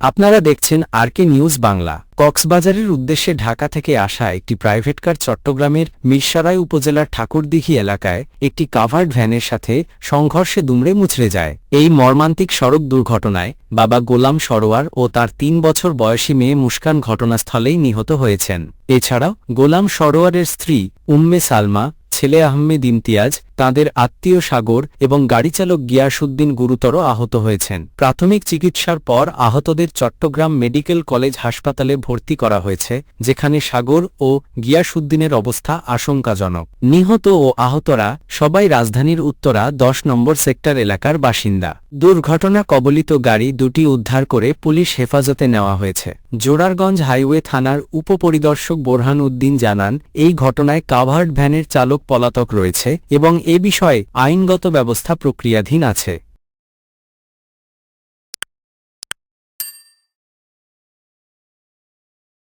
আপনারা দেখছেন আরকে নিউজ বাংলা। কক্সবাজারের উদ্দেশ্যে ঢাকা থেকে আসা একটি প্রাইভেট কার চট্টগ্রামের মিরসরাই উপজেলার ঠাকুরদিঘি এলাকায় একটি কাভার্ড ভ্যানের সাথে সংঘর্ষে দুমড়ে মুচড়ে যায়। এই মর্মান্তিক সড়ক দুর্ঘটনায় বাবা গোলাম সরোয়ার ও তার ৩ বছর বয়সী মেয়ে মুস্কান ঘটনাস্থলেই নিহত হয়েছেন। এছাড়াও গোলাম সরোয়ারের স্ত্রী উম্মে সালমা, ছেলে আহমেদ ইমতিয়াজ, তাঁদের আত্মীয় সাগর এবং গাড়িচালক গিয়াসউদ্দিন গুরুতর আহত হয়েছেন। প্রাথমিক চিকিৎসার পর আহতদের চট্টগ্রাম মেডিকেল কলেজ হাসপাতালে ভর্তি করা হয়েছে, যেখানে সাগর ও গিয়াসউদ্দিনের অবস্থা আশঙ্কাজনক। নিহত ও আহতরা সবাই রাজধানীর উত্তরা ১০ নম্বর সেক্টর এলাকার বাসিন্দা। দুর্ঘটনা কবলিত গাড়ি দুটি উদ্ধার করে পুলিশ হেফাজতে নেওয়া হয়েছে। জোরারগঞ্জ হাইওয়ে থানার উপপরিদর্শক বোরহান উদ্দিন জানান, এই ঘটনায় কাভার্ড ভ্যানের চালক পলাতক রয়েছে এবং এ বিষয়ে আইনগত ব্যবস্থা প্রক্রিয়াধীন আছে।